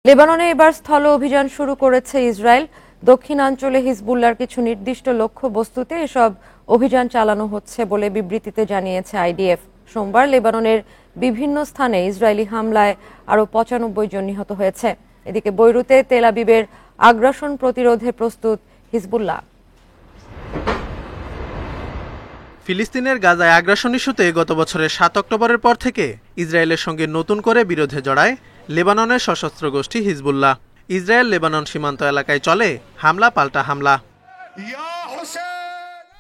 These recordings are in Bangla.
লেবাননে এবার স্থল অভিযান শুরু করেছে ইসরায়েল। দক্ষিণাঞ্চলে হিজবুল্লাহর কিছু নির্দিষ্ট লক্ষ্যবস্তুতে এসব অভিযান চালানো হচ্ছে বলে বিবৃতিতে জানিয়েছে আইডিএফ। সোমবার লেবাননের বিভিন্ন স্থানে ইসরায়েলি হামলায় আরও ৯৫ জন নিহত হয়েছে। এদিকে বৈরুতে তেল আবিবের আগ্রাসন প্রতিরোধে প্রস্তুত হিজবুল্লাহ। ফিলিস্তিনের গাজায় আগ্রাসন ইস্যুতে গত বছরের ৭ অক্টোবরের পর থেকে ইসরায়েলের সঙ্গে নতুন করে বিরোধে জড়ায় লেবাননের সশস্ত্র গোষ্ঠী হিজবুল্লাহ। ইসরায়েল লেবানন সীমান্ত এলাকায় চলে হামলা পাল্টা হামলা।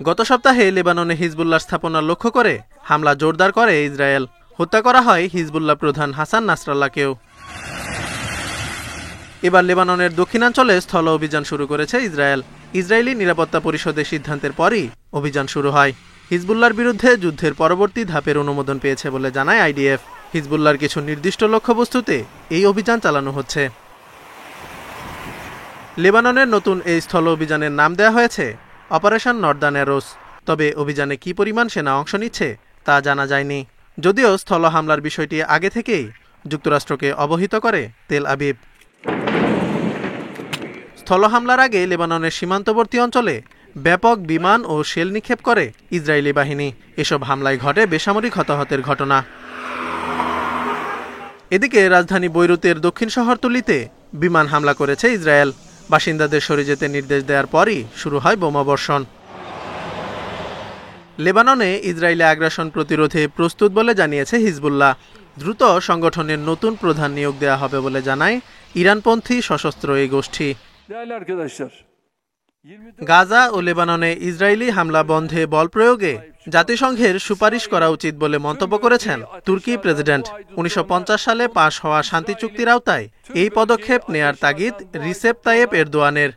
গত সপ্তাহে লেবাননে হিজবুল্লাহ স্থাপনা লক্ষ্য করে হামলা জোরদার করে ইসরায়েল। হত্যা করা হয় হিজবুল্লাহ প্রধান হাসান নাসরাল্লাহকেও। এবার লেবাননের দক্ষিণাঞ্চলে স্থল অভিযান শুরু করেছে ইসরায়েল। ইসরায়েলি নিরাপত্তা পরিষদের সিদ্ধান্তের পরই অভিযান শুরু হয়। হিজবুল্লাহর বিরুদ্ধে যুদ্ধের পরবর্তী ধাপের অনুমোদন পেয়েছে বলে জানায় আইডিএফ। হিজবুল্লাহর কিছু নির্দিষ্ট লক্ষ্যবস্তুতে এই অভিযান চালানো হচ্ছে। লেবাননের নতুন এই স্থল অভিযানের নাম দেওয়া হয়েছে অপারেশন নর্দার্ন অ্যারোস। তবে অভিযানে কি পরিমাণ সেনা অংশ নিচ্ছে তা জানা যায়নি, যদিও স্থল হামলার বিষয়টি আগে থেকেই যুক্তরাষ্ট্রকে অবহিত করে তেল আবিব। স্থল হামলার আগে লেবাননের সীমান্তবর্তী অঞ্চলে ব্যাপক বিমান ও শেল নিক্ষেপ করে ইসরায়েলি বাহিনী। এসব হামলায় ঘটে বেসামরিক হতাহতের ঘটনা। এদিকে রাজধানী বৈরুতের দক্ষিণ শহরতলিতে বিমান হামলা করেছে ইসরায়েল। বাসিন্দাদের সরে যেতে নির্দেশ দেওয়ার পরই শুরু হয় বোমাবর্ষণ। লেবাননে ইসরায়েলি আগ্রাসন প্রতিরোধে প্রস্তুত বলে জানিয়েছে হিজবুল্লাহ। দ্রুত সংগঠনের নতুন প্রধান নিয়োগ দেওয়া হবে বলে জানায় ইরানপন্থী সশস্ত্র এই গোষ্ঠী। গাজা ও লেবাননে ইসরায়েলি হামলা বন্ধে বল প্রয়োগে জাতিসংঘের সুপারিশ করা উচিত বলে মন্তব্য করেছেন তুর্কি প্রেসিডেন্ট। ১৯৫০ সালে পাশ হওয়া শান্তি চুক্তির আওতায় এই পদক্ষেপ নেয়ার তাগিদ রিসেপ তাইয়েপ এরদোয়ানের।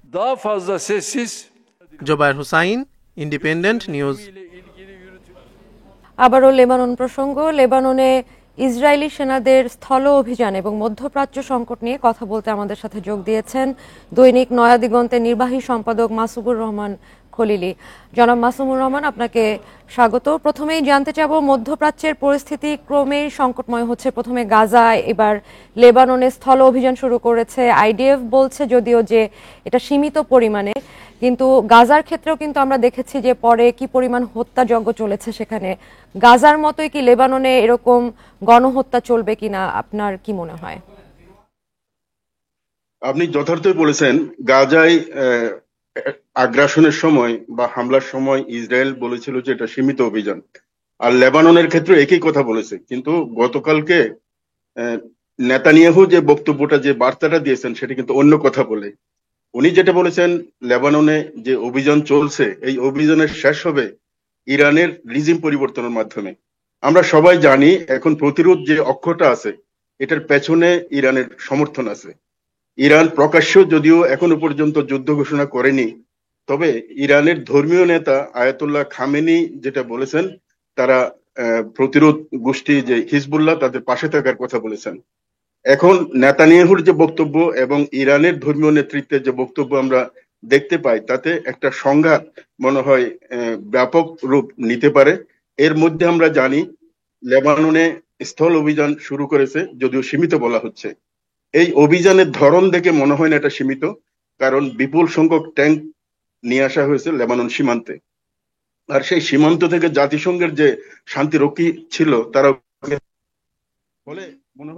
Zobayer Hossain, independent news. আবারও লেবানন প্রসঙ্গ। লেবাননে ইসরায়েলি সেনাদের স্থল অভিযান এবং মধ্যপ্রাচ্য সংকট নিয়ে কথা বলতে আমাদের সাথে যোগ দিয়েছেন দৈনিক নয়া দিগন্তের নির্বাহী সম্পাদক মাসুমুর রহমান খলিলি। জনাব মাসুমুর রহমান, আপনাকে স্বাগত। প্রথমেই জানতে চাব, মধ্যপ্রাচ্যের পরিস্থিতি ক্রমেই সংকটময় হচ্ছে। প্রথমে গাজায়, এবার লেবাননে স্থল অভিযান শুরু করেছে আইডিএফ। বলছে যদিও যে এটা সীমিত পরিমাণে, কিন্তু গাজার ক্ষেত্রেও কিন্তু আমরা দেখেছি যে পরে কি পরিমাণ হত্যাযজ্ঞ চলেছে সেখানে। গাজার মতোই কি লেবাননে এরকম গণহত্যা চলবে কিনা আপনার কি মনে হয়? আপনি যথার্থই বলেছেন। গাজায় আগ্রাসনের সময় বা হামলার সময় ইসরায়েল বলেছিল যে এটা সীমিত অভিযান, আর লেবাননের ক্ষেত্রে একই কথা বলেছে। কিন্তু গতকালকে নেতানিয়াহু যে বক্তব্যটা, যে বার্তাটা দিয়েছেন, সেটা কিন্তু অন্য কথা বলে। উনি যেটা বলেছেন, লেবাননে যে অভিযান চলছে, এই অভিযানের শেষ হবে ইরানের রিজিম পরিবর্তনের মাধ্যমে। আমরা সবাই জানি এখন প্রতিরোধ যে অক্ষটা আছে, এটার পেছনে ইরানের সমর্থন আছে। ইরান প্রকাশ্য যদিও এখনো পর্যন্ত যুদ্ধ ঘোষণা করেনি, তবে ইরানের ধর্মীয় নেতা আয়াতুল্লাহ খামেনি যেটা বলেছেন, তারা প্রতিরোধ গোষ্ঠী যে হিজবুল্লাহ, তাদের পাশে থাকার কথা বলেছেন। এখন নেতানিয়াহুর যে বক্তব্য এবং ইরানের ধর্মীয় নেতৃত্বের যে বক্তব্য আমরা দেখতে পাই, তাতে একটা সংঘাত মনে হয় ব্যাপক রূপ নিতে পারে। এর মধ্যে আমরা জানি লেবাননে স্থল অভিযান শুরু করেছে, যদিও সীমিত বলা হচ্ছে। এই অভিযানের ধরন দেখে মনে হয় না এটা সীমিত, কারণ বিপুল সংখ্যক ট্যাঙ্ক নিয়ে আসা হয়েছে লেবানন সীমান্তে। আর সেই সীমান্ত থেকে জাতিসংঘের যে শান্তিরক্ষী ছিল তারা, ফলে মনে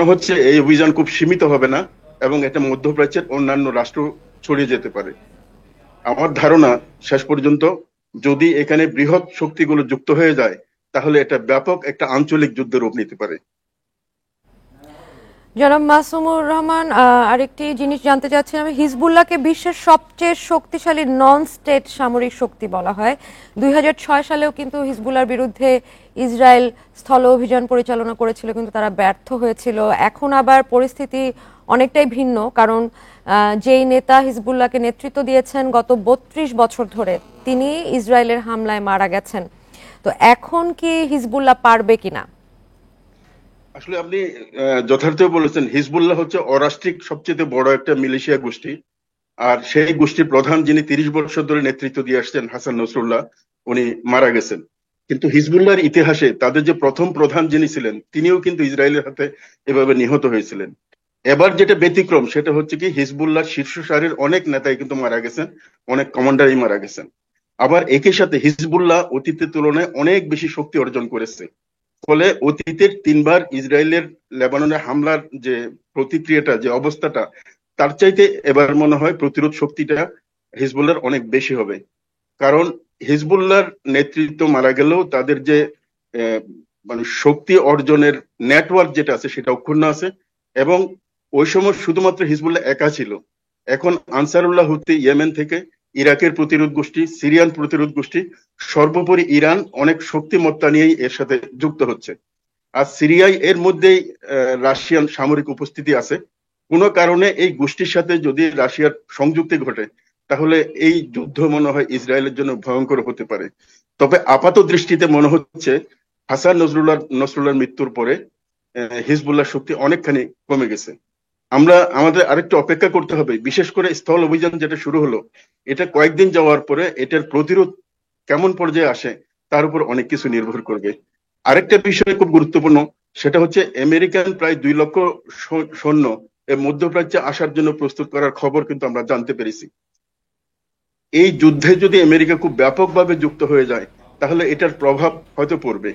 হচ্ছে এই অভিযান খুব সীমিত হবে না এবং এটা মধ্যপ্রাচ্যের অন্যান্য রাষ্ট্র ছড়িয়ে যেতে পারে। আমার ধারণা শেষ পর্যন্ত যদি এখানে বৃহৎ শক্তিগুলো যুক্ত হয়ে যায়, তাহলে এটা ব্যাপক একটা আঞ্চলিক যুদ্ধের রূপ নিতে পারে। জনাব মাসুমুর রহমান, আরেকটি জিনিস জানতে চাচ্ছিলাম। হিজবুল্লাহকে বিশ্বের সবচেয়ে শক্তিশালী নন স্টেট সামরিক শক্তি বলা হয়। ২০০৬ সালেও কিন্তু হিজবুল্লাহর বিরুদ্ধে ইসরায়েল স্থল অভিযান পরিচালনা করেছিল, কিন্তু তারা ব্যর্থ হয়েছিল। এখন আবার পরিস্থিতি অনেকটাই ভিন্ন, কারণ যেই নেতা হিজবুল্লাহকে নেতৃত্ব দিয়েছেন গত ৩২ বছর ধরে, তিনি ইসরায়েলের হামলায় মারা গেছেন। তো এখন কি হিজবুল্লাহ পারবে কিনা? আসলে আপনি যথার্থ বলেছেন। হিজবুল্লাহ হচ্ছে অরাষ্ট্রিক সবচেয়ে বড় একটা মিলিশিয়া গোষ্ঠী, আর সেই গোষ্ঠীর প্রধান যিনি ৩০ বছর ধরে নেতৃত্ব দিয়ে আসছেন, হাসান নসরুল্লাহ, উনি মারা গেছেন। কিন্তু হিজবুল্লাহর ইতিহাসে তাদের যে প্রথম প্রধান যিনি ছিলেন তিনিও কিন্তু ইসরায়েলের হাতে এভাবে নিহত হয়েছিলেন। এবার যেটা ব্যতিক্রম সেটা হচ্ছে কি হিজবুল্লাহ শীর্ষ সারির অনেক নেতাই কিন্তু মারা গেছেন, অনেক কমান্ডারই মারা গেছেন। আবার একই সাথে হিজবুল্লাহ অতীতের তুলনায় অনেক বেশি শক্তি অর্জন করেছে। ফলে অতীতের 3বার ইসরায়েলের লেবাননে হামলার যে প্রতিক্রিয়াটা, যে অবস্থাটা, তার চাইতে এবার মনে হয় প্রতিরোধ শক্তিটা হিজবুল্লাহর অনেক বেশি হবে। কারণ হিজবুল্লাহর নেতৃত্ব মারা গেলেও তাদের যে আহ, মানে শক্তি অর্জনের নেটওয়ার্ক যেটা আছে সেটা অক্ষুণ্ণ আছে। এবং ওই সময় শুধুমাত্র হিজবুল্লাহ একা ছিল, এখন আনসারুল্লাহ হুতি ইয়েমেন থেকে, ইরাকের প্রতিরোধ গোষ্ঠী, সিরিয়ান প্রতিরোধ গোষ্ঠী, সর্বোপরি ইরান অনেক শক্তিমত্তা নিয়েই এর সাথে যুক্ত হচ্ছে। আর সিরিয়ায় এর মধ্যেই রাশিয়ান সামরিক উপস্থিতি আছে। কোনো কারণে এই গোষ্ঠীর সাথে যদি রাশিয়ার সংযুক্তি ঘটে তাহলে এই যুদ্ধ মনে হয় ইসরায়েলের জন্য ভয়ঙ্কর হতে পারে। তবে আপাত দৃষ্টিতে মনে হচ্ছে হাসান নসরুল্লাহর মৃত্যুর পরে হিজবুল্লাহ শক্তি অনেকখানি কমে গেছে। আমাদের আরেকটু অপেক্ষা করতে হবে, বিশেষ করে স্থল অভিযান যেটা শুরু হলো, এটা কয়েকদিন যাওয়ার পরে এটার প্রতিরোধ কেমন পর্যায়ে আসে তার উপর অনেক কিছু নির্ভর করবে। আরেকটা বিষয় খুব গুরুত্বপূর্ণ, সেটা হচ্ছে আমেরিকান প্রায় 2 লক্ষ সৈন্য এই মধ্যপ্রাচ্যে আসার জন্য প্রস্তুত করার খবর কিন্তু আমরা জানতে পেরেছি। এই যুদ্ধে যদি আমেরিকা খুব ব্যাপকভাবে যুক্ত হয়ে যায় তাহলে এটার প্রভাব হয়তো পড়বে।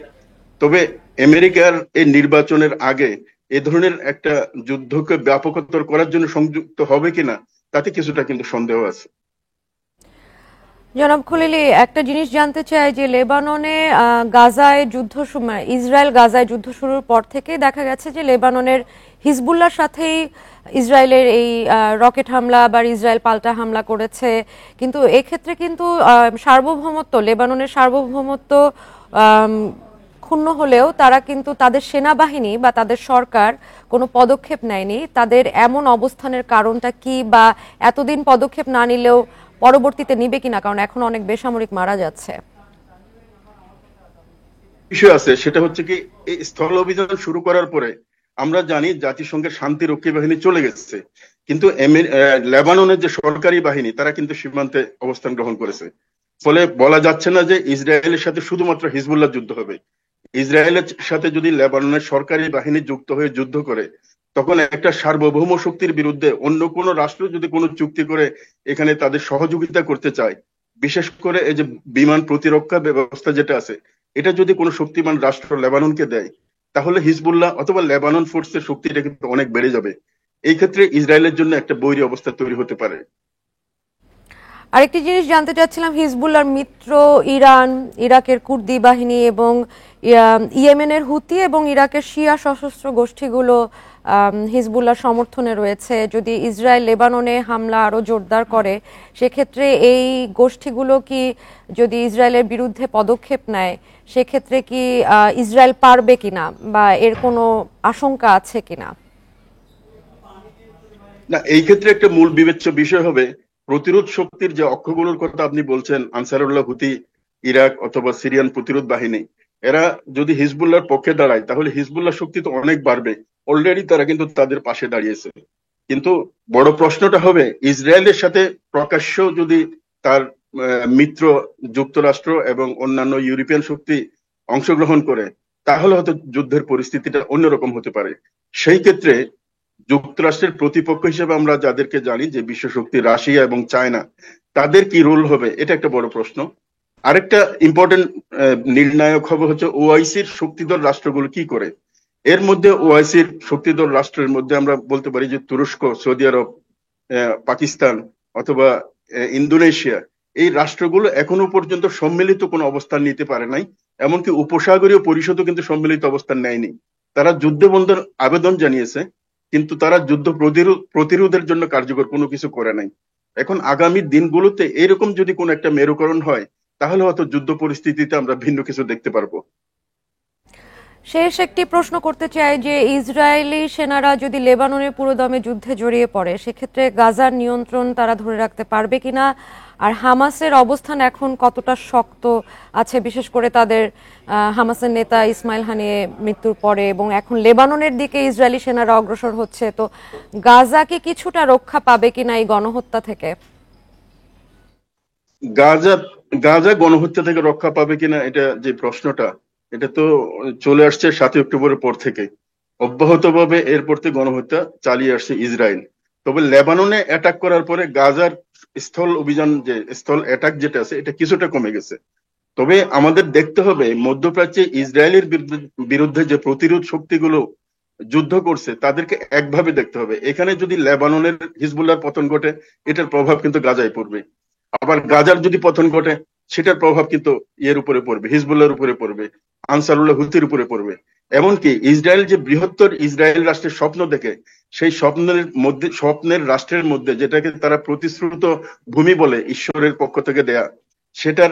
তবে আমেরিকার এই নির্বাচনের আগে এ ধরনের একটা যুদ্ধকে ব্যাপকতর করার জন্য সংযুক্ত হবে কিনা তাতে কিছুটা কিন্তু সন্দেহ আছে। জনাব খলিলি, একটা জিনিস জানতে চাই যে লেবাননে গাজায় যুদ্ধ ইসরায়েল গাজায় যুদ্ধ শুরুর পর থেকেই দেখা গেছে যে লেবাননের হিজবুল্লাহর সাথেই ইসরায়েলের এই রকেট হামলা বা ইসরায়েল পাল্টা হামলা করেছে। কিন্তু এক্ষেত্রে কিন্তু সার্বভৌমত্ব, লেবাননের সার্বভৌমত্ব ক্ষুণ্ণ হলেও তারা কিন্তু তাদের সেনাবাহিনী বা তাদের সরকার কোনো পদক্ষেপ নেয়নি। তাদের এমন অবস্থানের কারণটা কি, বা এতদিন পদক্ষেপ না নিলেও পরবর্তীতে নিবে কিনা, কারণ এখন অনেক বেসামরিক মারা যাচ্ছে। বিষয় আছে, সেটা হচ্ছে কি এই স্থল অভিযান শুরু করার পরে আমরা জানি জাতিসংঘের শান্তিরক্ষী বাহিনী চলে গেছে, কিন্তু লেবাননের যে সরকারি বাহিনী তারা কিন্তু সীমান্তে অবস্থান গ্রহণ করেছে। ফলে বলা যাচ্ছে না যে ইসরায়েলের সাথে শুধুমাত্র হিজবুল্লাহ যুদ্ধ হবে। ইসরায়েলের সাথে যদি লেবাননের সরকারি বাহিনী যুক্ত হয়ে যুদ্ধ করে তখন একটা সার্বভৌম শক্তির বিরুদ্ধে অন্য কোন রাষ্ট্র যদি কোনো চুক্তি করে এখানে তাদের সহযোগিতা করতে চায়, বিশেষ করে এই যে বিমান প্রতিরক্ষা ব্যবস্থা যেটা আছে, এটা যদি কোনো শক্তিমান রাষ্ট্র লেবাননকে দেয় তাহলে হিজবুল্লাহ অথবা লেবানন ফোর্সের শক্তিটা কিন্তু অনেক বেড়ে যাবে। এই ক্ষেত্রে ইসরায়েলের জন্য একটা বৈরী অবস্থা তৈরি হতে পারে। আরেকটি জিনিস জানতে চাচ্ছিলাম, হিজবুল্লাহর মিত্র ইরান, ইরাকের কুর্দি বাহিনী এবং ইয়েমেনের হুতি এবং ইরাকের শিয়া সশস্ত্র গোষ্ঠীগুলো হিজবুল্লাহর সমর্থনে রয়েছে। যদি ইসরায়েল লেবাননে হামলা আরো জোরদার করে সেক্ষেত্রে এই গোষ্ঠীগুলো কি, যদি ইসরায়েলের বিরুদ্ধে পদক্ষেপ নেয় সেক্ষেত্রে কি ইসরায়েল পারবে কিনা, বা এর কোনো আশঙ্কা আছে কিনা? না, এই ক্ষেত্রে একটা মূল বিবেচ্য বিষয় হবে প্রতিরোধ শক্তির যে অক্ষগুলোর কথা আপনি বলছেন, আনসারুল্লাহ হুতি, ইরাক অথবা সিরিয়ান প্রতিরোধ বাহিনী, এরা যদি হিজবুল্লাহর পক্ষে দাঁড়ায় তাহলে হিজবুল্লাহ শক্তি তো অনেক বাড়বে। অলরেডি তারা কিন্তু তাদের পাশে দাঁড়িয়েছে। কিন্তু বড় প্রশ্নটা হবে ইসরায়েলের সাথে প্রকাশ্য যদি তার মিত্র যুক্তরাষ্ট্র এবং অন্যান্য ইউরোপিয়ান শক্তি অংশগ্রহণ করে তাহলে হয়তো যুদ্ধের পরিস্থিতিটা অন্যরকম হতে পারে। সেই ক্ষেত্রে যুক্তরাষ্ট্রের প্রতিপক্ষ হিসেবে আমরা যাদেরকে জানি যে বিশ্বশক্তি রাশিয়া এবং চায়না, তাদের কি রোল হবে এটা একটা বড় প্রশ্ন। আরেকটা ইম্পর্টেন্ট নির্ণায়ক হবে হচ্ছে ওআইসির শক্তিধর রাষ্ট্রগুলো কি করে। এর মধ্যে ওআইসির শক্তিধর রাষ্ট্রের মধ্যে আমরা বলতে পারি যে তুরস্ক, সৌদি আরব, পাকিস্তান অথবা ইন্দোনেশিয়া, এই রাষ্ট্রগুলো এখনো পর্যন্ত সম্মিলিত কোনো অবস্থান নিতে পারে নাই। এমনকি উপসাগরীয় পরিষদও কিন্তু সম্মিলিত অবস্থান নেয়নি। তারা যুদ্ধ বন্ধের আবেদন জানিয়েছে কিন্তু তারা যুদ্ধ প্রতিরোধের জন্য কার্যকর কোনো কিছু করে নাই। এখন আগামী দিনগুলোতে এরকম যদি কোনো একটা মেরুকরণ হয় তাহলে হয়তো যুদ্ধ পরিস্থিতিতে আমরা ভিন্ন কিছু দেখতে পারবো। শেষ একটি প্রশ্ন করতে চাই যে ইসরায়েলি সেনারা যদি লেবাননের পুরোদমে যুদ্ধে জড়িয়ে পড়ে সেক্ষেত্রে গাজার নিয়ন্ত্রণ তারা ধরে রাখতে পারবে কিনা, আর হামাসের অবস্থান এখন কতটা শক্ত আছে, বিশেষ করে তাদের হামাসের নেতা ইসমাইল হানিয়ে মৃত্যুর পরে, এবং এখন লেবাননের দিকে ইসরায়েলি সেনারা অগ্রসর হচ্ছে, তো গাজা কি কিছুটা রক্ষা পাবে কিনা এই গণহত্যা থেকে? গাজা গাজা গণহত্যা থেকে রক্ষা পাবে কিনা, এটা যে প্রশ্নটা, এটা তো চলে আসছে 7ই অক্টোবরের পর থেকে। অব্যাহতভাবে এরপর থেকে গণহত্যা চালিয়ে আসছে ইসরায়েল। তবে লেবাননে অ্যাটাক করার পরে গাজার স্থল অভিযান, যে স্থল অ্যাটাক যেটা আছে, এটা কিছুটা কমে গেছে। তবে আমাদের দেখতে হবে মধ্যপ্রাচ্যে ইসরায়েলের বিরুদ্ধে যে প্রতিরোধ শক্তিগুলো যুদ্ধ করছে তাদেরকে একভাবে দেখতে হবে। এখানে যদি লেবাননের হিজবুল্লাহর পতন ঘটে, এটার প্রভাব কিন্তু গাজায় পড়বে। আবার গাজার যদি পতন ঘটে, সেটার প্রভাব কিন্তু ইয়ের উপরে পড়বে, হিজবুল্লাহর উপরে পড়বে, আনসারুল্লাহ হুতির উপরে পড়বে। এমনকি ইসরায়েল যে বৃহত্তর ইসরায়েল রাষ্ট্রের স্বপ্ন দেখে, সেই স্বপ্নের রাষ্ট্রের মধ্যে যেটাকে তারা প্রতিশ্রুত ভূমি বলে ঈশ্বরের পক্ষ থেকে দেয়া, সেটার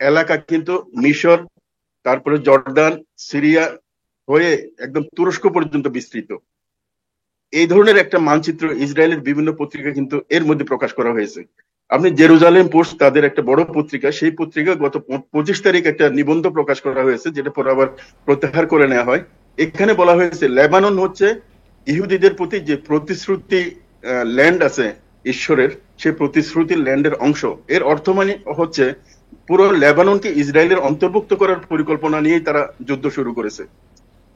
এলাকা কিন্তু মিশর, তারপরে জর্ডান, সিরিয়া হয়ে একদম তুরস্ক পর্যন্ত বিস্তৃত। এই ধরনের একটা মানচিত্র ইসরায়েলের বিভিন্ন পত্রিকা কিন্তু এর মধ্যে প্রকাশ করা হয়েছে। আপনি জেরুজালেম পোস্ট, তাদের একটা বড় পত্রিকা, সেই পত্রিকা গত 25 তারিখ একটা নিবন্ধ প্রকাশ করা হয়েছে, যেটা পরে আবার প্রত্যাহার করে নেওয়া হয়। এখানে বলা হয়েছে লেবানন হচ্ছে ইহুদিদের প্রতি যে প্রতিশ্রুতি ল্যান্ড আছে ঈশ্বরের, সেই প্রতিশ্রুতির ল্যান্ডের অংশ। এর অর্থ মানে হচ্ছে পুরো লেবাননকে ইসরায়েলের অন্তর্ভুক্ত করার পরিকল্পনা নিয়েই তারা যুদ্ধ শুরু করেছে।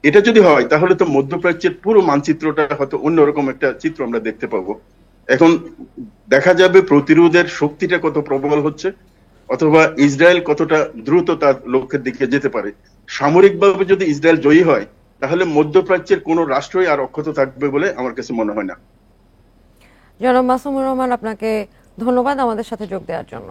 এটা যদি হয় তাহলে তো মধ্যপ্রাচ্যের পুরো মানচিত্রটা হয়তো অন্যরকম একটা চিত্র আমরা দেখতে পাবো। এখন দেখা যাবে প্রতিরোধের শক্তিটা কত প্রবল হচ্ছে, অথবা ইসরায়েল কতটা দ্রুত তার লক্ষ্যের দিকে যেতে পারে। সামরিকভাবে যদি ইসরায়েল জয়ী হয়, তাহলে মধ্যপ্রাচ্যের কোনো রাষ্ট্রই আর অক্ষত থাকবে বলে আমার কাছে মনে হয় না। জনাব মাসুমুর রহমান, আপনাকে ধন্যবাদ আমাদের সাথে যোগ দেওয়ার জন্য।